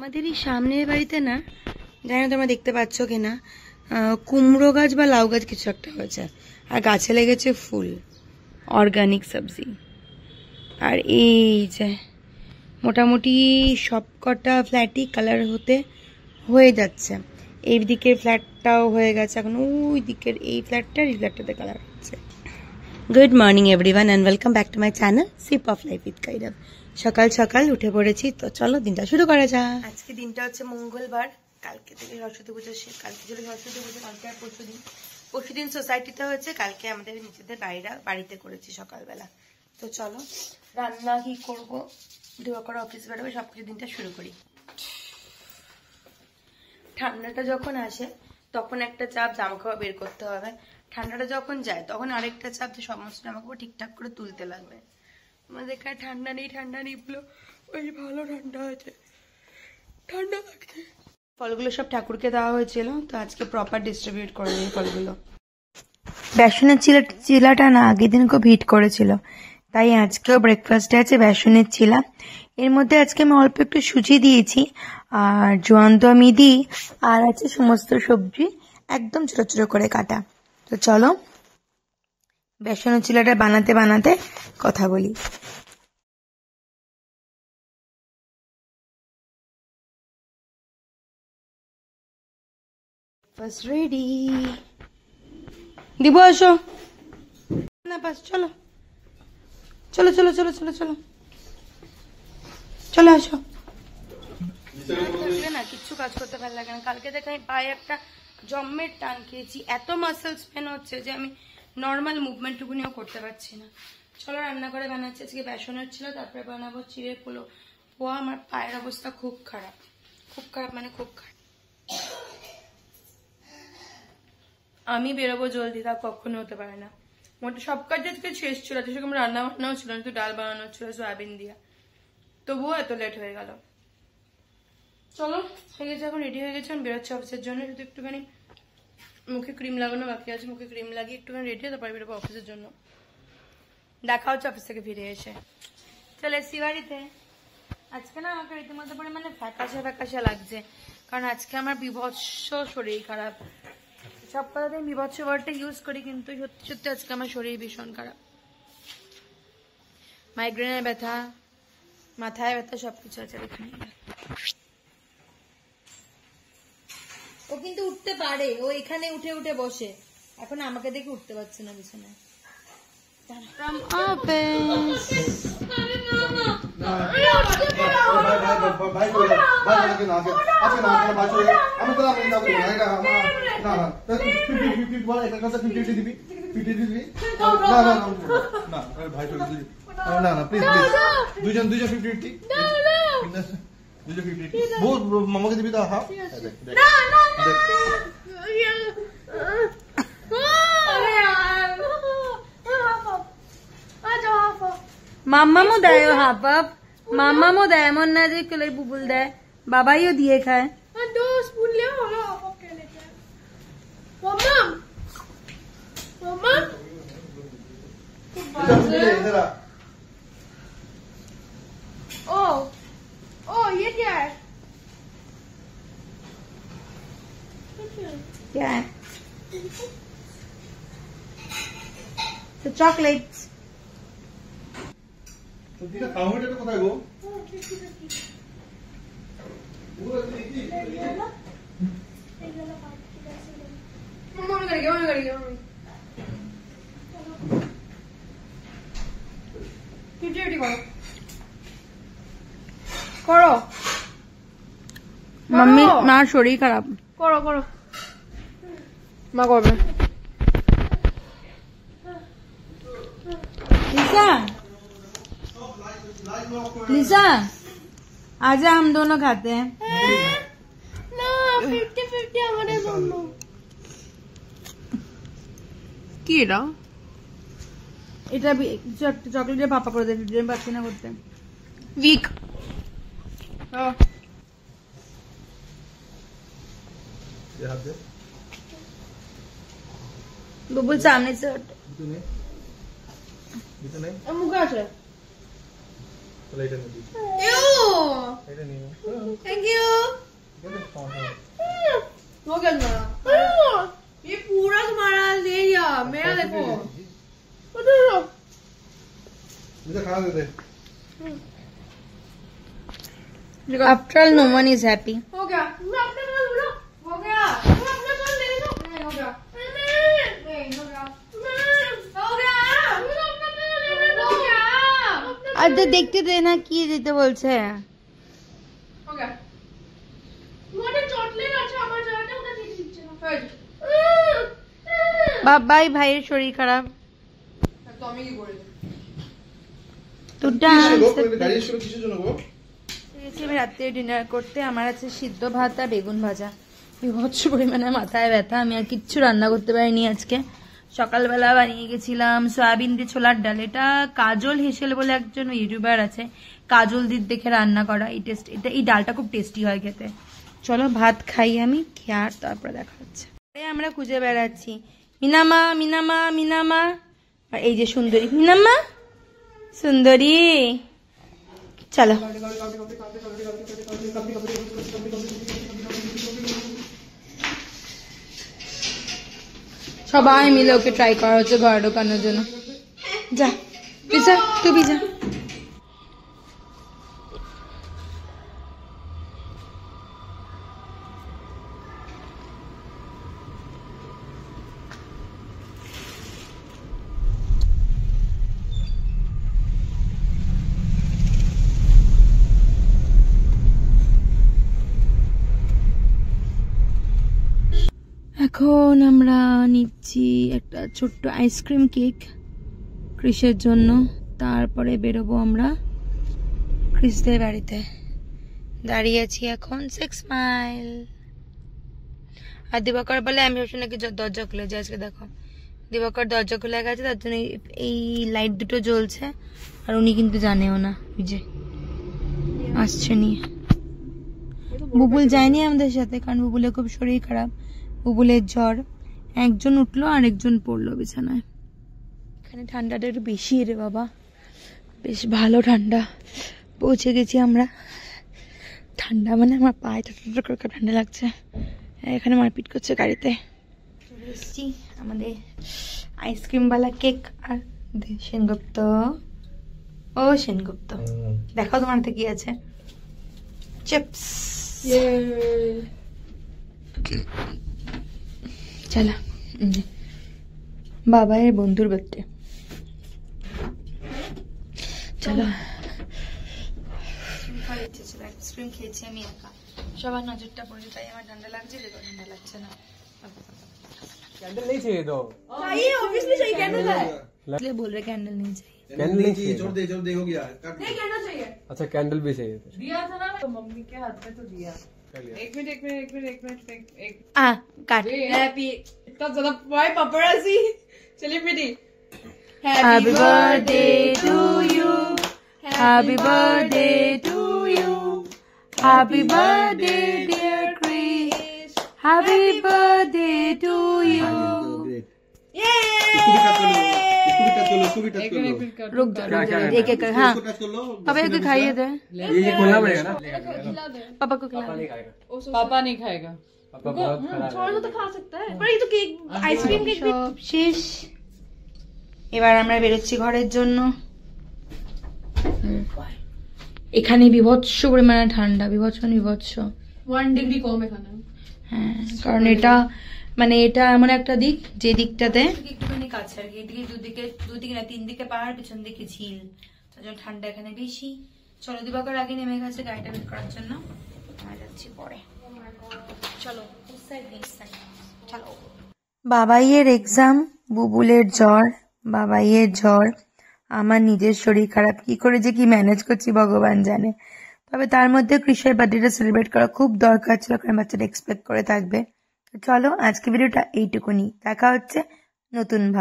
আমাদের এই সামনের বাড়িতে না, জানি না তোমরা দেখতে পাচ্ছ কিনা, কুমড়ো গাছ বা লাউ গাছ কিছু একটা হয়েছে, আর গাছে লেগেছে ফুল, অর্গানিক সবজি। আর এই যে মোটামুটি সবকটা ফ্ল্যাটই কালার হয়ে যাচ্ছে। এই দিকের ফ্ল্যাটটাও হয়ে গেছে, এখন ওই দিকের এই ফ্ল্যাটটাতে কালার হচ্ছে। Good morning everyone and welcome back to my channel sip of life with Kairab. সকাল সকাল উঠে পড়েছি, তো চলো দিনটা শুরু করা যাক। আজকে দিনটা হচ্ছে মঙ্গলবার, কালকে থেকে সরস্বতী পুজো, কালকে ছিল সরস্বতী পুজো, কালকে আর পরশুদিন সোসাইটিতে হয়েছে, কালকে আমাদের নিজেদের বাড়িতে করেছি সকালবেলা। তো চলো রান্না কি করবো, ধোয়া করে অফিস বেরোবে, সবকিছু দিনটা শুরু করি। ঠান্ডাটা যখন আসে তখন একটা চাপ জামা কাপড় বের করতে হবে, ঠান্ডাটা যখন যায় তখন আরেকটা চাপ যে সমস্ত জামা কাপড় ঠিকঠাক করে তুলতে লাগবে। আমাদের এখানে ঠান্ডা নেই বলো, ওই ভালো ঠান্ডা হয়েছে, ঠান্ডা লাগছে। ফলগুলো সব ঠাকুরকে দেওয়া হয়েছিল, তো আজকে প্রপার ডিস্ট্রিবিউট করে নিই ফলগুলো। বেসনের চিলাটা না আগের দিন খুব হিট করেছিল, তাই আজকেও ব্রেকফাস্টে আছে বেসনের চিলা। এর মধ্যে আজকে আমি অল্প একটু সুজি দিয়েছি, আর জোয়ান তো আমি দিই, আর আছে সমস্ত সবজি একদম ছোট ছোট করে কাটা। তো চলো বেসনের চিলাটা বানাতে বানাতে কথা বলি। ফার্স্ট রেডি দিব, আসো না বাস, চলো চলো চলো চলো চলো চলো চলে আসো। না কিচ্ছু কাজ করতে ভালো লাগে না। কালকে দেখে আমি পায়ে একটা জম্মের টান খেয়েছি, এত মাসেলস পেন হচ্ছে যে আমি নর্মাল মুভমেন্টটুকুনিও করতে পারছি না। চলো রান্না করে বানাচ্ছি। আজকে বেসনের ছিল, তারপরে বানাবো চিড়ে পোয়া। আমার পায়ের অবস্থা খুব খারাপ, মানে খুব খারাপ। আমি বেরোবো জলদি, তা কখনো হতে পারে না। মোটা সব কাজ আজকে শেষ ছিল, সেরকম রান্না বান্নাও ছিল, কিন্তু ডাল বানানো ছিল সয়াবিন দিয়া, তবুও এত লেট হয়ে গেল। চলো হয়ে গেছে, এখন রেডি হয়ে গেছে, আমি বেরোচ্ছি অফিসের জন্য। শুধু একটুখানি মুখে ক্রিম লাগানো বাকি আছে, মুখে ক্রিম লাগিয়ে একটুখানি রেডি হয়ে তারপরে বেরোবো অফিসের জন্য। দেখা হচ্ছে অফিস থেকে ফিরে এসে। চলে এসছি বাড়িতে। আজকে না আমাকে রীতিমতো পরিমাণে ফ্যাকাশে লাগছে, কারণ আজকে আমার বিভৎস শরীর খারাপ। সব কথাতে আমি বিভৎস ওয়ার্ডটা ইউজ করি, কিন্তু সত্যি সত্যি আজকে আমার শরীর ভীষণ খারাপ। মাইগ্রেনের ব্যথা, মাথায় ব্যথা, সবকিছু আছে। ও কিন্তু উঠতে পারে, ও এখানে উঠে উঠে বসে, এখন আমাকে দেখে উঠতে পারছে না বিছানায়। মামাকে দিবি তো, হ্যাঁ মাম্মামও দেয় হাফ হাফ, মাম্মামও দেয়, এমন না যে কেউ বুবুল দেয়, বাবাইও দিয়ে খায়। क्या है? The chocolates. কোথায় গো? করো মাম্মি, মার শরীর খারাপ, করো করো, মা করবে। लिसा आजा, हम दोनों खाते हैं ना। 50-50 हमारे दोनों কি এটা চকলেটের পাপা করে দেয়, পাচ্ছি না করতে, উইক। बुबुल सामने से मुख আছে। এটা নিও थैंक यू हो गया तुम्हारा ये पूरा तुम्हारा ले लिया मेरा देखो এটা खा दे दे after all no one is happy हो गया मैं अपने पास बोलो हो गया तुम अपने पास ले लो नहीं हो गया नहीं हो गया हो गया तुम अपने पास ले लो हो गया अरे देखते देना की দিতে বলছে हो गया তোমাদের চটলেট আছে আমার জায়গাটা ওটা দিয়ে দিচ্ছে না বাবাই ভাইয়ের শরীর খারাপ তো আমি কি করে তো গাড়ি এসে কিসের জন্য গো আমি রাত্রে ডিনার করতে আমার আছে সিদ্ধ ভাত আর বেগুন ভাজা বিভৎস পরিমাণে মাথায় ব্যথা আমি আর কিচ্ছু রান্না করতে পারিনি আজকে সকালবেলা বানিয়ে গেছিলাম সয়াবিন দিয়ে ছোলার ডাল এটা কাজল হেসেল বলে একজন ইউটিউবার আছে কাজল দিদ দেখে রান্না করা এই ডালটা খুব টেস্টি হয় খেতে চলো ভাত খাই আমি খেয়ে আর তারপরে দেখা হচ্ছে আমরা খুঁজে বেড়াচ্ছি মিনামা মিনামা মিনামা আর এই যে সুন্দরী মিনামা সুন্দরী চলো সবাই মিলে ওকে ট্রাই করা হচ্ছে ঘরে ঢোকানোর জন্য যা পিজা তুই পিজা এখন আমরা নিচ্ছি একটা ছোট্ট আইসক্রিম কেক ক্রিসের জন্য তারপরে বেরোবো আমরা ক্রিসদের বাড়িতে দাঁড়িয়ে আছি এখন 6 মাইল আর দিবাকর বলে আমি ওর নাকি দরজা খুলে যাই আজকে দেখো দিবাকর দরজা খুলে গেছে তার জন্য এই লাইট দুটো জ্বলছে আর উনি কিন্তু জানেও না যে আসছে নিয়ে বুবুল যায়নি আমাদের সাথে কারণ বুবুলের খুব শরীর খারাপ বুবুলের জ্বর একজন উঠলো আর একজন পড়লো বিছানায় এখানে ঠান্ডাটা একটু বেশি রে বাবা বেশ ভালো ঠান্ডা পৌঁছে গেছি আমরা ঠান্ডা মানে আমার পায়ে ঠান্ডা লাগছে এখানে মারপিট করছে গাড়িতে চলে এসেছি আমাদের আইসক্রিমওয়ালা কেক আর সেনগুপ্ত ও সেনগুপ্ত দেখাও তোমার হাতে কি আছে চিপস চলো বাবার বন্ধুর বার্থডে চলো আইসক্রিম খেয়েছি আমি একা সবার নজরটা পড়েছে তাই আমার ঠান্ডা লাগছে দেখো ঠান্ডা লাগছে না कैंडल नहीं चाहिए तो चाहिए ऑब्वियसली चाहिए कैंडल है इसलिए बोल रहे कैंडल नहीं चाहिए कैंडल नहीं चाहिए छोड़ दे हो गया काट नहीं कैंडल चाहिए अच्छा कैंडल भी चाहिए दिया था ना तो मम्मी के हाथ में तो दिया एक मिनट काट हैप्पी इतना ज्यादा वाई पपरासी चलिए बेटी happy birthday to you happy birthday to you happy birthday dear Chris happy birthday to you रुक जाओ एक एक हाँ पापा को खाइए दे ये खोलना पड़ेगा ना पापा को खिला पापा नहीं खाएगा पापा बहुत खराब छोड़ तो खा सकता है पर ये तो केक आइसक्रीम केक भी সব শেষ এবার আমরা বেরোচ্ছি ঘরের জন্য এখানে বিভৎস পরিমাণে ঠান্ডা বিভৎস 1 ডিগ্রি কমে এখানে হ্যাঁ কারণ এটা মানে এটা এমন একটা দিক যে দিকটাতে একটুখানি কাছে আর কি এদিকে দুদিকে না 3 দিকে পাহাড় পিছন দিকে ঝিল তার জন্য ঠান্ডা এখানে বেশি চলো দিবাকর আগে নেমে গেছে গাড়িটা বের করার জন্য আমরা যাচ্ছি পরে চলো চলো বাবাইয়ের এক্সাম বুবুলের জ্বর বাবাইয়ের জ্বর আমার নিজের শরীর খারাপ কি করে যে কি ম্যানেজ করছি ভগবান জানে তবে তার মধ্যে ক্রিসের বার্থডেটা সেলিব্রেট করা খুব দরকার ছিল কারণ বাচ্চাটা এক্সপেক্ট করে থাকবে চলো আজকে ভিডিওটা এইটুকুনি দেখা হচ্ছে নতুন ভাবে